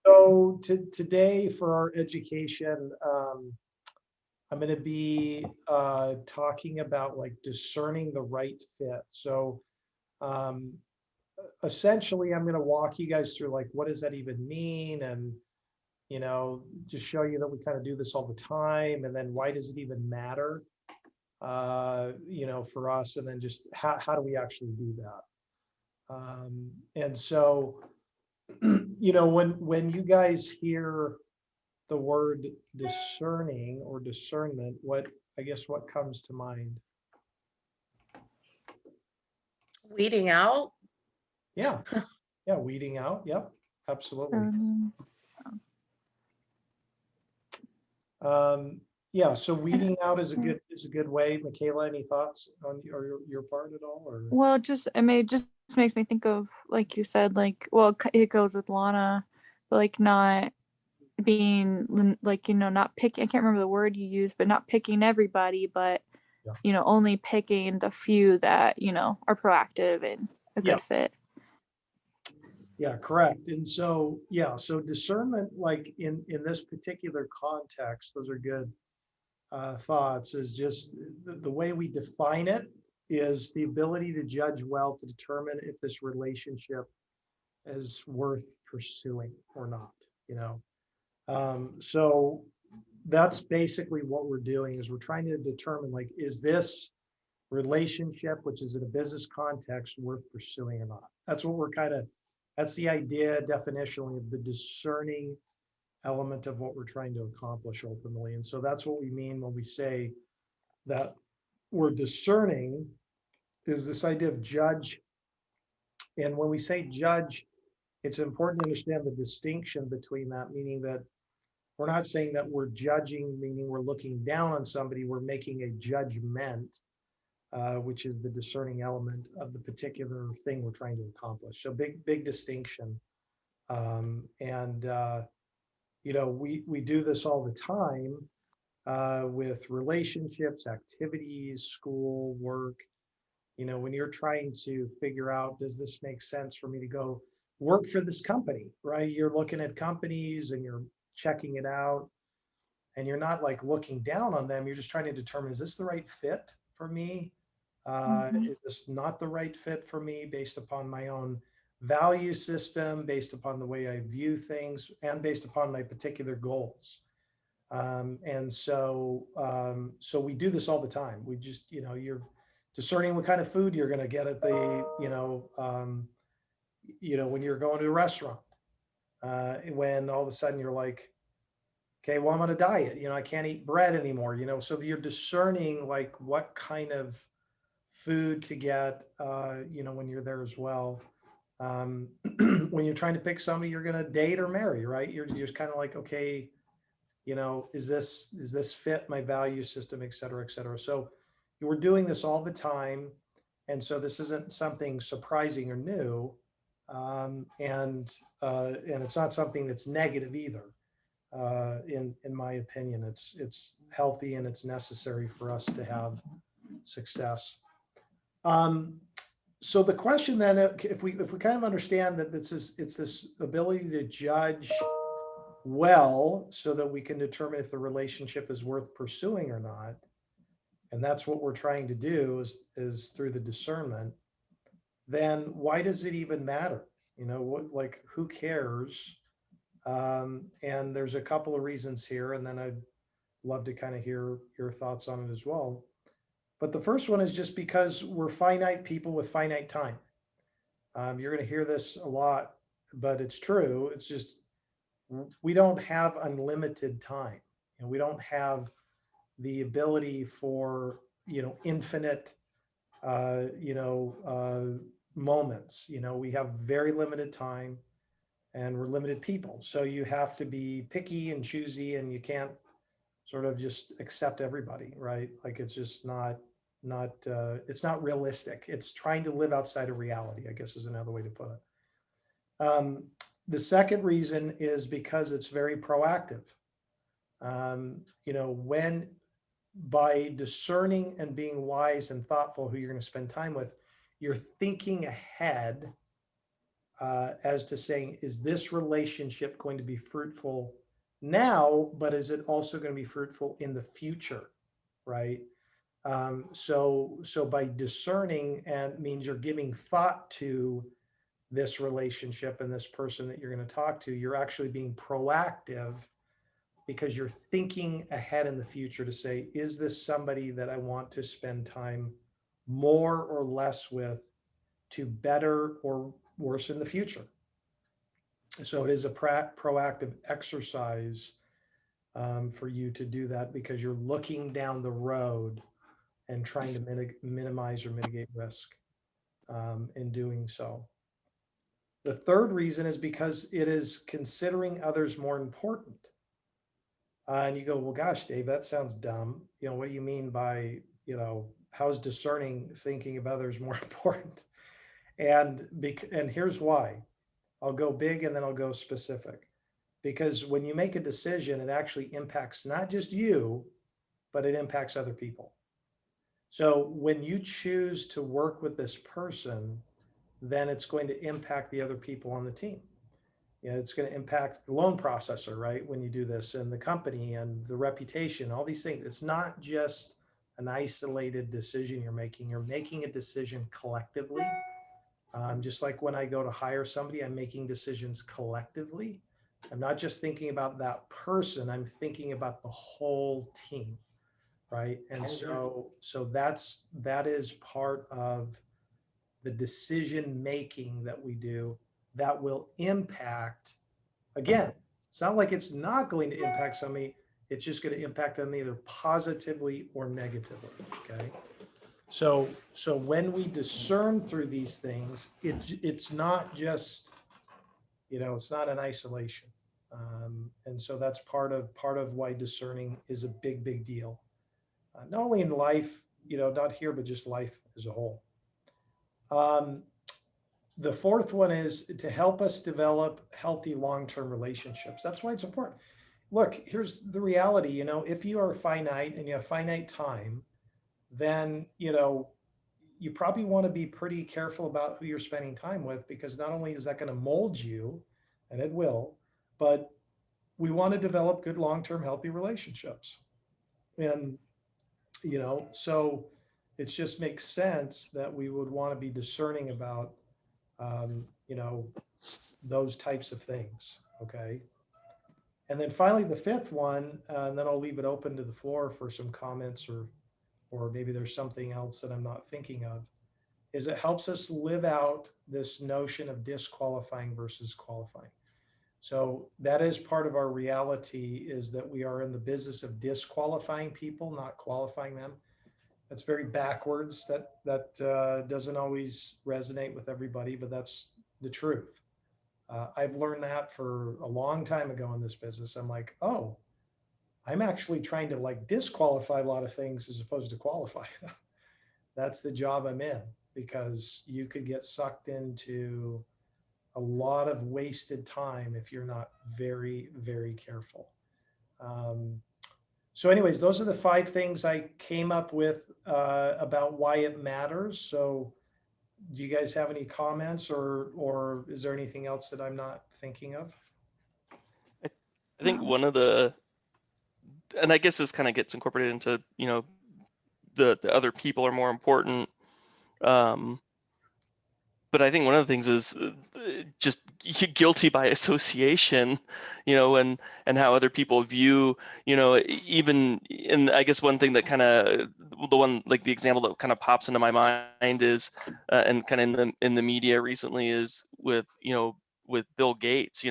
So today for our education, I'm going to be talking about like discerning the right fit. So um, essentially, I'm going to walk you guys through like what does that even mean, and just show you that we kind of do this all the time, and then why does it even matter, for us, and then just how do we actually do that? And so, when you guys hear the word discerning or discernment, what comes to mind? Weeding out. Yeah, yeah, weeding out. Yep, absolutely. Um, Um, yeah, so weeding out is a good way. Michaela, any thoughts on your part at all? Or well, it just makes me think of, like you said, like, well, it goes with Lana, but like not being like, not picking, I can't remember the word you used, but not picking everybody, but, yeah, only picking the few that, are proactive and a yeah, good fit. yeah, correct. And so yeah, so discernment, like in this particular context, those are good thoughts. Is just the way we define it is the ability to judge well to determine if this relationship is worth pursuing or not. You know, so that's basically what we're doing is we're trying to determine like, is this relationship, which is in a business context, worth pursuing or not? That's the idea definitionally of the discerning element of what we're trying to accomplish ultimately. And so that's what we mean when we say that we're discerning, is this idea of judge. And when we say judge, it's important to understand the distinction between that, meaning that we're not saying that we're judging, meaning we're looking down on somebody, we're making a judgment, which is the discerning element of the particular thing we're trying to accomplish. So big distinction. And we do this all the time with relationships, activities, school, work. When you're trying to figure out, does this make sense for me to go work for this company, right? You're looking at companies and you're checking it out, and you're not like looking down on them. You're just trying to determine, is this the right fit for me? Mm-hmm. Is this not the right fit for me based upon my own value system, based upon the way I view things, and based upon my particular goals? And so we do this all the time. We just, you're discerning what kind of food you're going to get at when you're going to a restaurant, when all of a sudden you're like, okay, well, I'm on a diet, I can't eat bread anymore, so you're discerning like what kind of food to get, when you're there as well. Um, when you're trying to pick somebody you're going to date or marry, right? You're just kind of like, okay, is this fit my value system, et cetera, et cetera. So we're doing this all the time. And so this isn't something surprising or new. And it's not something that's negative either. In my opinion, it's healthy and it's necessary for us to have success. Um, so the question then, if we kind of understand that it's this ability to judge well so that we can determine if the relationship is worth pursuing or not, and that's what we're trying to do is through the discernment, then why does it even matter? What, like, who cares? And there's a couple of reasons here, and then I'd love to kind of hear your thoughts on it as well. But the first one is just because we're finite people with finite time. You're going to hear this a lot, but it's true. It's just we don't have unlimited time, and we don't have the ability for infinite moments. We have very limited time, and we're limited people, so you have to be picky and choosy, and you can't sort of just accept everybody, right? Like, it's just it's not realistic. It's trying to live outside of reality, I guess, is another way to put it. The second reason is because it's very proactive. When by discerning and being wise and thoughtful who you're going to spend time with, you're thinking ahead as to saying, is this relationship going to be fruitful now, but is it also going to be fruitful in the future, right? So by discerning and means you're giving thought to this relationship and this person that you're going to talk to, you're actually being proactive because you're thinking ahead in the future to say, is this somebody that I want to spend time more or less with to better or worse in the future? So it is a proactive exercise for you to do that because you're looking down the road and trying to minimize or mitigate risk in doing so. The third reason is because it is considering others more important. And you go, well, gosh, Dave, that sounds dumb. What do you mean by, how's discerning thinking of others more important? And here's why. I'll go big and then I'll go specific. Because when you make a decision, it actually impacts not just you, but it impacts other people. So when you choose to work with this person, then it's going to impact the other people on the team. It's going to impact the loan processor, right? When you do this, and the company and the reputation, all these things. It's not just an isolated decision you're making. You're making a decision collectively. Just like when I go to hire somebody, I'm making decisions collectively. I'm not just thinking about that person. I'm thinking about the whole team, right? And so that is part of the decision making that we do that will impact. Again, it's not like it's not going to impact somebody. It's just going to impact them either positively or negatively. Okay. So when we discern through these things, it's not just, it's not an isolation. And so that's part of why discerning is a big deal. Not only in life, not here, but just life as a whole. Um, the fourth one is to help us develop healthy long-term relationships. That's why it's important. Look, here's the reality. If you are finite and you have finite time, then you probably want to be pretty careful about who you're spending time with, because not only is that going to mold you, and it will, but we want to develop good long-term healthy relationships. And so it just makes sense that we would want to be discerning about um, you know those types of things. Okay. And then finally, the fifth one, and then I'll leave it open to the floor for some comments, or maybe there's something else that I'm not thinking of, is it helps us live out this notion of disqualifying versus qualifying. So that is part of our reality, is that we are in the business of disqualifying people, not qualifying them. That's very backwards. That doesn't always resonate with everybody, but that's the truth. I've learned that for a long time ago in this business. I'm like, oh, I'm actually trying to like disqualify a lot of things as opposed to qualify. That's the job I'm in, because you could get sucked into a lot of wasted time if you're not very careful. Um, so anyways, those are the 5 things I came up with about why it matters. So do you guys have any comments, or is there anything else that I'm not thinking of? I think one of the, and I guess this kind of gets incorporated into, the other people are more important. But I think one of the things is just guilty by association, and how other people view, even, and I guess one thing that kind of, the one, like the example that kind of pops into my mind is, and kind of in the media recently, is with Bill Gates,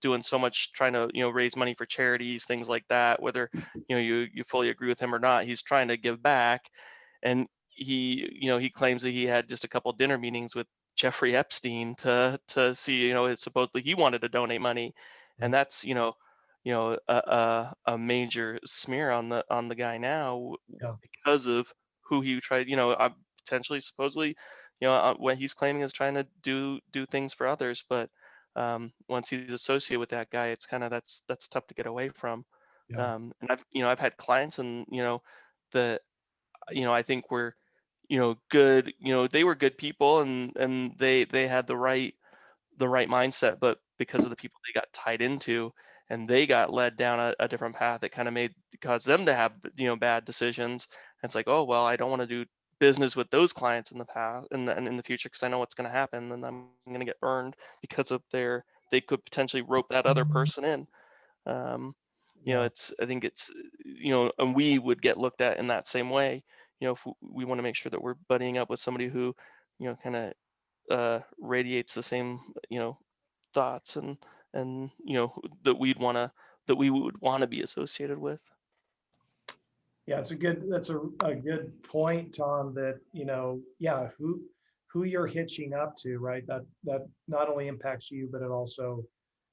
doing so much, trying to, raise money for charities, things like that, whether, you fully agree with him or not, he's trying to give back. And he claims that he had just a couple dinner meetings with Jeffrey Epstein to see, it's supposedly he wanted to donate money, and that's a major smear on the guy now, Yeah. because of who he tried, potentially, supposedly, what he's claiming is trying to do things for others, but once he's associated with that guy, it's kind of, that's tough to get away from. Yeah. And I've had clients, and that I think were good, they were good people, and they had the right the right mindset, but because of the people they got tied into and they got led down a different path, it kind of caused them to have, bad decisions. And it's like, oh, well, I don't want to do business with those clients in the past and in the future, because I know what's going to happen, and I'm going to get burned because of they could potentially rope that other person in. Yeah. I think it's, and we would get looked at in that same way, if we want to make sure that we're buddying up with somebody who, kind of radiates the same, thoughts and that we would want to be associated with. Yeah, that's a good point, Tom, that, yeah, who you're hitching up to, right? That not only impacts you, but it also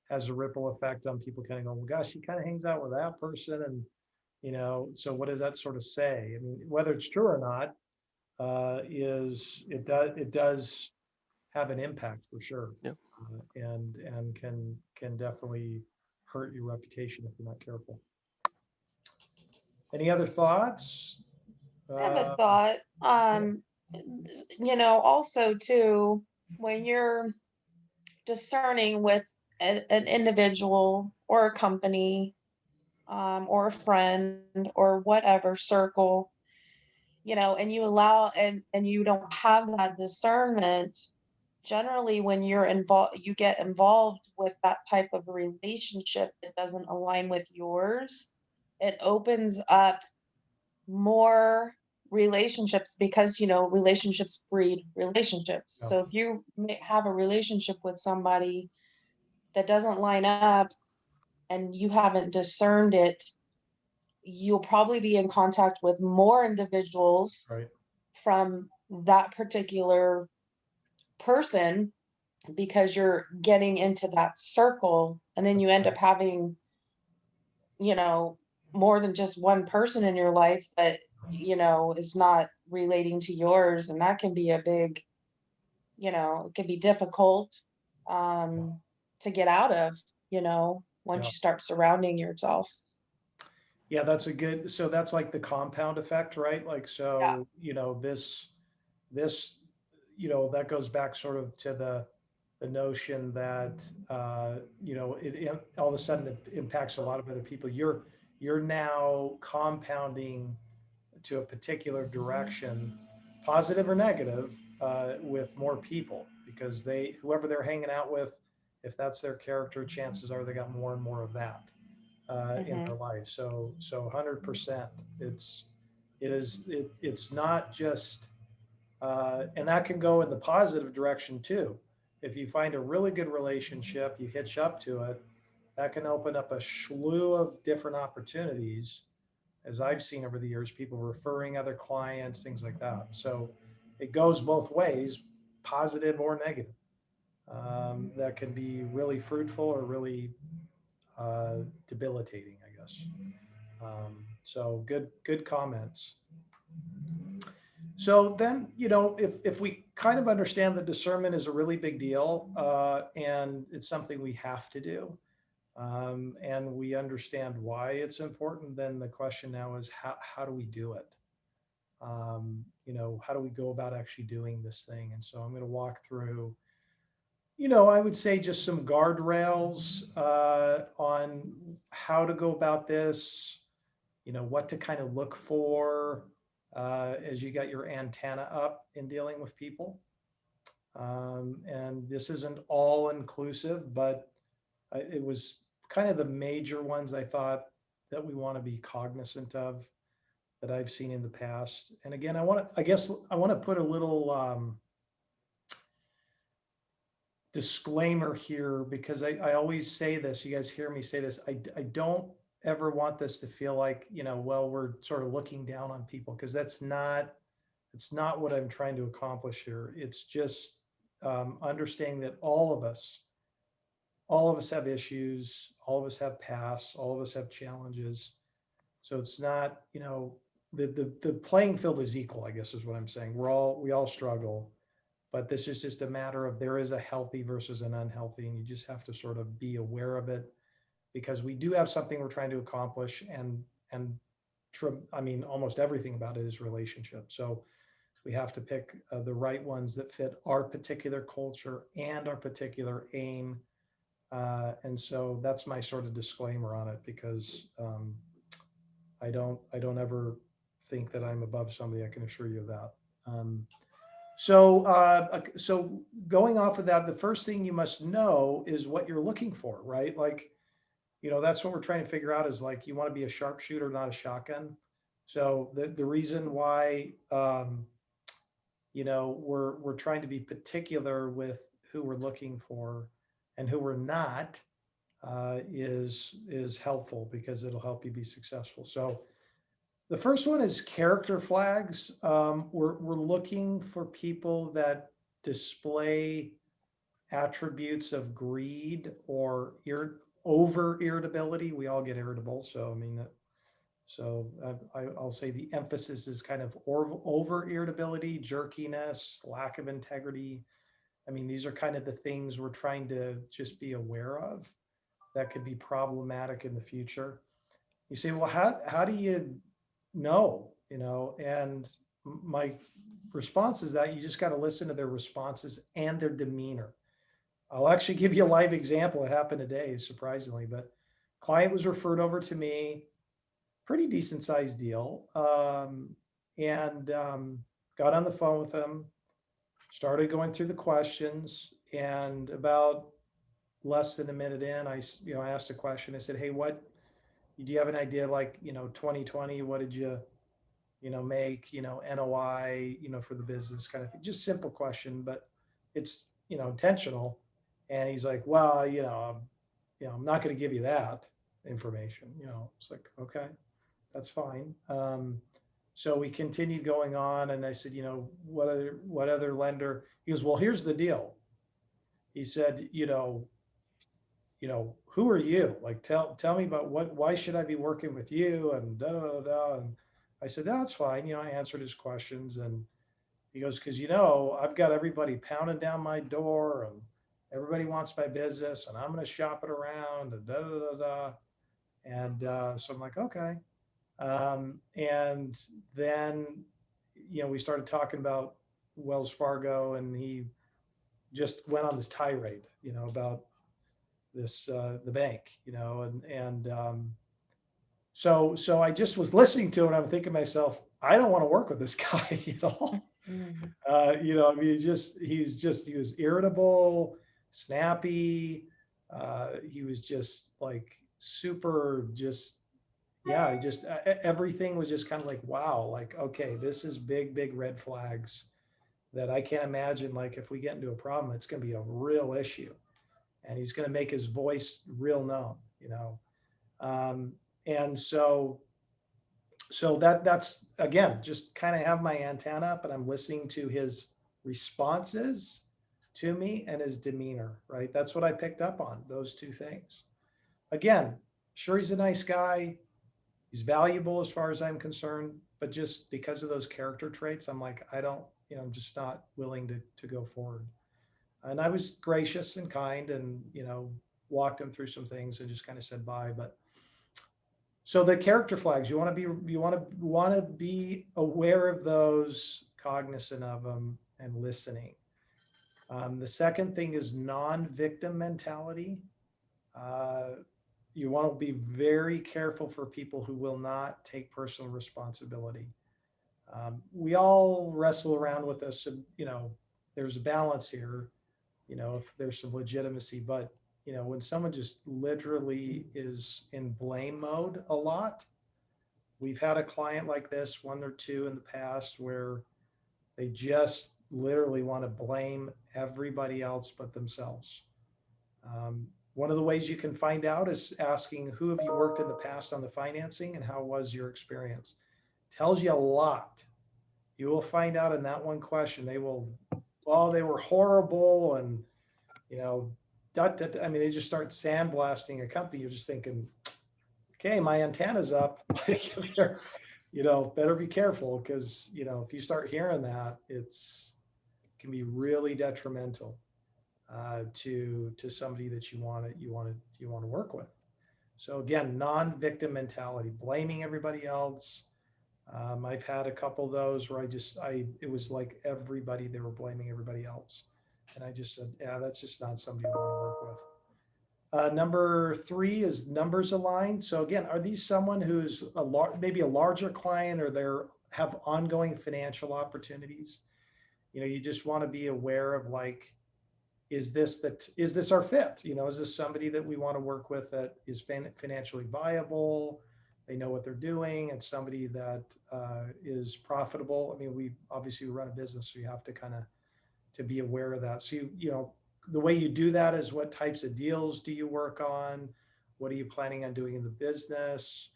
has a ripple effect on people kind of going, well, gosh, he kind of hangs out with that person. And, so what does that sort of say? I mean, whether it's true or not, it does have an impact for sure. Yeah. And can definitely hurt your reputation if you're not careful. Any other thoughts? I have a Uh, thought. Also too, when you're discerning with an individual or a company, or a friend or whatever circle, and you allow and you don't have that discernment, generally when you get involved with that type of relationship that doesn't align with yours, it opens up more relationships because relationships breed relationships. Yeah. So if you have a relationship with somebody that doesn't line up and you haven't discerned it, you'll probably be in contact with more individuals Right. from that particular person because you're getting into that circle, and then you end up having you know more than just one person in your life that is not relating to yours, and that can be a big, it can be difficult um to get out of, once Yeah. you start surrounding yourself. Yeah, so that's like the compound effect, right? Like, Yeah. so, this, that goes back sort of to the notion that, all of a sudden it impacts a lot of other people. You're now compounding to a particular direction, positive or negative, with more people because whoever they're hanging out with, if that's their character, chances are they got more and more of that in Hmm. their life. So 100%. It's not just, and that can go in the positive direction too. If you find a really good relationship, you hitch up to it, that can open up a slew of different opportunities, as I've seen over the years, people referring other clients, things like that. So it goes both ways, positive or negative. That can be really fruitful or really debilitating, I guess. So good comments. So then, if we kind of understand that discernment is a really big deal, and it's something we have to do, and we understand why it's important, then the question now is how do we do it? How do we go about actually doing this thing? And so I'm going to walk through, I would say just some guardrails on how to go about this, what to kind of look for as you got your antenna up in dealing with people. And this isn't all inclusive, but it was kind of the major ones I thought that we want to be cognizant of that I've seen in the past. And again, I guess I want to put a little disclaimer here because I always say this, you guys hear me say this, I don't ever want this to feel like, well, we're sort of looking down on people, because it's not what I'm trying to accomplish here. It's just understanding that all of us have issues, all of us have pasts, all of us have challenges. So it's not, the playing field is equal, I guess is what I'm saying. We all struggle, but this is just a matter of there is a healthy versus an unhealthy, and you just have to sort of be aware of it, because we do have something we're trying to accomplish, and I mean, almost everything about it is relationship. So We have to pick the right ones that fit our particular culture and our particular aim. And so that's my sort of disclaimer on it, because I don't ever think that I'm above somebody. I can assure you of that. So going off of that, the first thing you must know is what you're looking for, right? Like, that's what we're trying to figure out, is like, you want to be a sharpshooter, not a shotgun. So the reason why, we're trying to be particular with who we're looking for and who we're not, is helpful, because it'll help you be successful. So the first one is character flags. We're looking for people that display attributes of greed or over irritability. We all get irritable. So, I mean, I'll say the emphasis is kind of over irritability, jerkiness, lack of integrity. I mean, these are kind of the things we're trying to just be aware of that could be problematic in the future. You say, well, how do you know? And my response is that you just got to listen to their responses and their demeanor. I'll actually give you a live example. It happened today, surprisingly, but client was referred over to me, pretty decent sized deal, and got on the phone with him, started going through the questions, and about less than a minute in, I asked a question. I said, hey, do you have an idea, like, 2020, what did you make, NOI, for the business, kind of thing? Just simple question, but it's, intentional. And he's like, well, I'm not going to give you that information. It's like, okay, that's fine. So we continued going on, and I said, what other lender? He goes, well, here's the deal. He said, who are you? Like, tell me about why should I be working with you? And da da da da. And I said, that's fine. I answered his questions, and he goes, because I've got everybody pounding down my door, and everybody wants my business, and I'm going to shop it around, and da da da da. And so I'm like, okay. And then, we started talking about Wells Fargo, and he just went on this tirade, about this, the bank, so I just was listening to it. And I'm thinking to myself, I don't want to work with this guy at all. I mean, he was irritable, snappy. He was just like super, everything was just kind of like, wow, like, okay, this is big red flags that I can't imagine. Like, if we get into a problem, it's going to be a real issue, and he's going to make his voice real known, and so that's, again, just kind of have my antenna up, and I'm listening to his responses to me and his demeanor, right? That's what I picked up on, those two things. Again, sure, he's a nice guy. He's valuable as far as I'm concerned, but just because of those character traits, I'm like, I'm just not willing to go forward. And I was gracious and kind, and, walked him through some things and just kind of said bye. But so the character flags, you want to be aware of those, cognizant of them, and listening. The second thing is non-victim mentality. You want to be very careful for people who will not take personal responsibility. We all wrestle around with this, there's a balance here, if there's some legitimacy, but when someone just literally is in blame mode a lot. We've had a client like this, one or two in the past, where they just literally want to blame everybody else but themselves. One of the ways you can find out is asking, who have you worked in the past on the financing, and how was your experience? Tells you a lot. You will find out in that one question, they were horrible, and, I mean, they just start sandblasting a company. You're just thinking, okay, my antenna's up. Better be careful, because, if you start hearing that, it can be really detrimental to somebody that you want to work with. So again, non-victim mentality, blaming everybody else, I've had a couple of those where it was like everybody, they were blaming everybody else. And I just said, yeah, that's just not somebody I want to work with. Number 3 is numbers aligned. So again, are these someone who's maybe a larger client, or they're have ongoing financial opportunities? You just want to be aware of, like, is this our fit? Is this somebody that we want to work with that is financially viable? They know what they're doing. It's somebody that is profitable. I mean, we obviously run a business, so you have to kind of to be aware of that. So the way you do that is, what types of deals do you work on? What are you planning on doing in the business?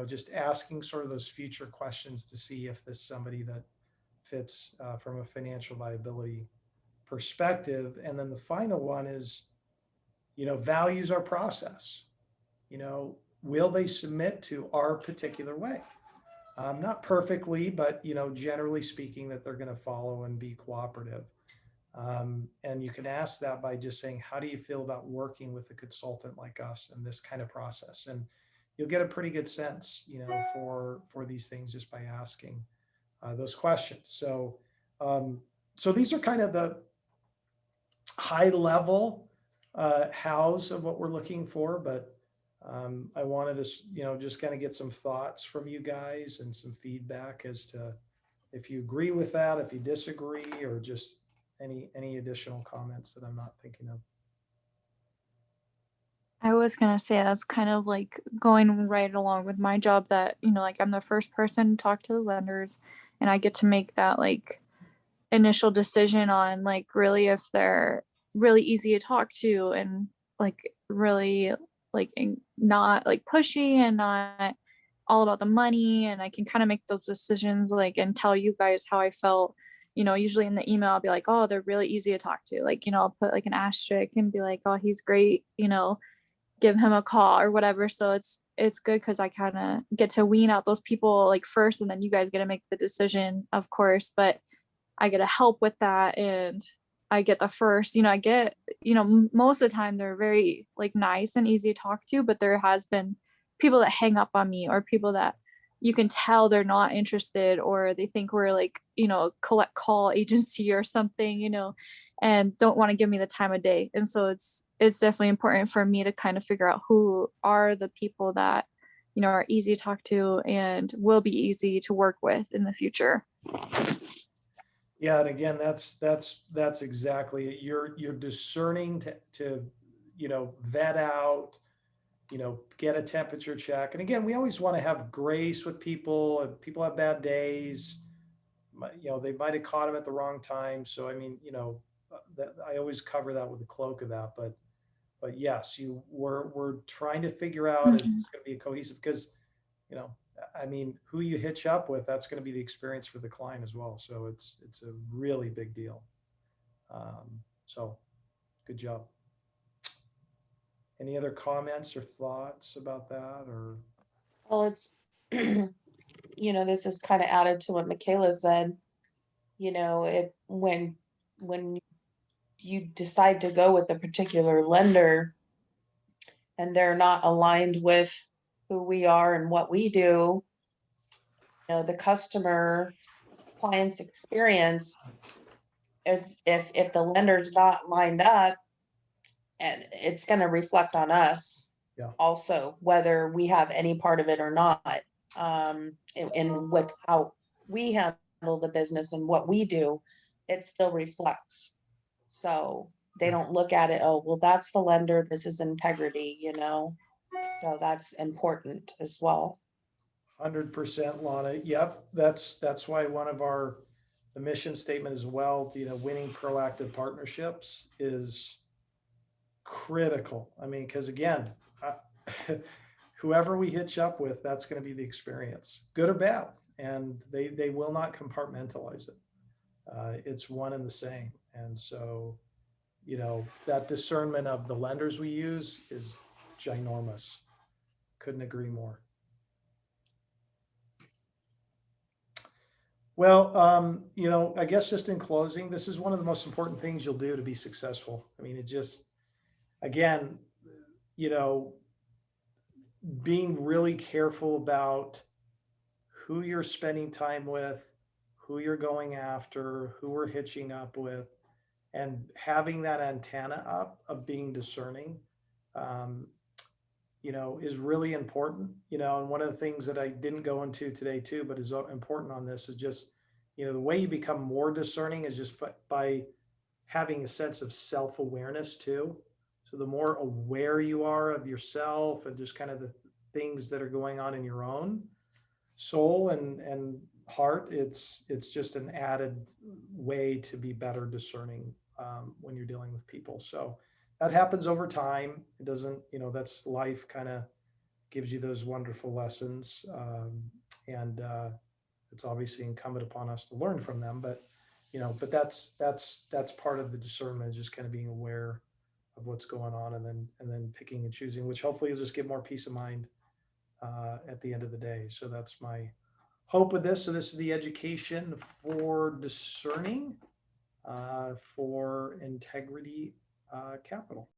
Just asking sort of those future questions to see if this is somebody that fits from a financial viability perspective. And then the final one is, values our process. Will they submit to our particular way? Not perfectly, but generally speaking, that they're going to follow and be cooperative. And you can ask that by just saying, how do you feel about working with a consultant like us in this kind of process? And you'll get a pretty good sense, for these things just by asking those questions. So these are kind of the high level hows of what we're looking for, but I wanted to, just kind of get some thoughts from you guys and some feedback as to if you agree with that, if you disagree, or just any additional comments that I'm not thinking of. I was gonna say that's kind of like going right along with my job, that, like I'm the first person to talk to the lenders, and I get to make that like initial decision on like really if they're really easy to talk to, and like really like not like pushy, and not all about the money, and I can kind of make those decisions like and tell you guys how I felt. Usually in the email I'll be like, oh, they're really easy to talk to, like, I'll put like an asterisk and be like, oh, he's great, give him a call or whatever. So it's good because I kind of get to wean out those people like first, and then you guys get to make the decision, of course, but I get to help with that. And I get the first, I get, most of the time they're very like nice and easy to talk to, but there has been people that hang up on me, or people that you can tell they're not interested, or they think we're like, collect call agency or something, and don't want to give me the time of day. And so it's definitely important for me to kind of figure out who are the people that, are easy to talk to and will be easy to work with in the future. Yeah, and again, that's exactly it. You're discerning to vet out, get a temperature check. And again, we always want to have grace with people, and people have bad days. They might have caught them at the wrong time. So I mean, that I always cover that with the cloak of that. But yes, we're trying to figure out if it's going to be a cohesive, because I mean, who you hitch up with, that's going to be the experience for the client as well. So it's a really big deal. So good job. Any other comments or thoughts about that? Or Well, it's, this is kind of added to what Michaela said. If when you decide to go with a particular lender and they're not aligned with who we are and what we do, the customer client's experience is, if the lender's not lined up, and it's going to reflect on us. Yeah. Also, whether we have any part of it or not, and with how we handle the business and what we do, it still reflects. So they don't look at it, oh, well, that's the lender, this is integrity, so that's important as well. 100%, Lana. Yep, that's why one of the mission statement as well, winning proactive partnerships is critical. I mean, because again, whoever we hitch up with, that's going to be the experience, good or bad, and they will not compartmentalize it. It's one and the same. And so, that discernment of the lenders we use is ginormous. Couldn't agree more. Well, I guess just in closing, this is one of the most important things you'll do to be successful. I mean, it just, again, being really careful about who you're spending time with, who you're going after, who we're hitching up with, and having that antenna up of being discerning, um, is really important, and one of the things that I didn't go into today too, but is important on this is just, the way you become more discerning is just by having a sense of self-awareness too. So the more aware you are of yourself and just kind of the things that are going on in your own soul and heart, it's just an added way to be better discerning when you're dealing with people. So that happens over time. It doesn't, that's life kind of gives you those wonderful lessons. And it's obviously incumbent upon us to learn from them, but that's part of the discernment, is just kind of being aware of what's going on, and then picking and choosing, which hopefully will just give more peace of mind at the end of the day. So that's my hope with this. So this is the education for discerning for integrity capital.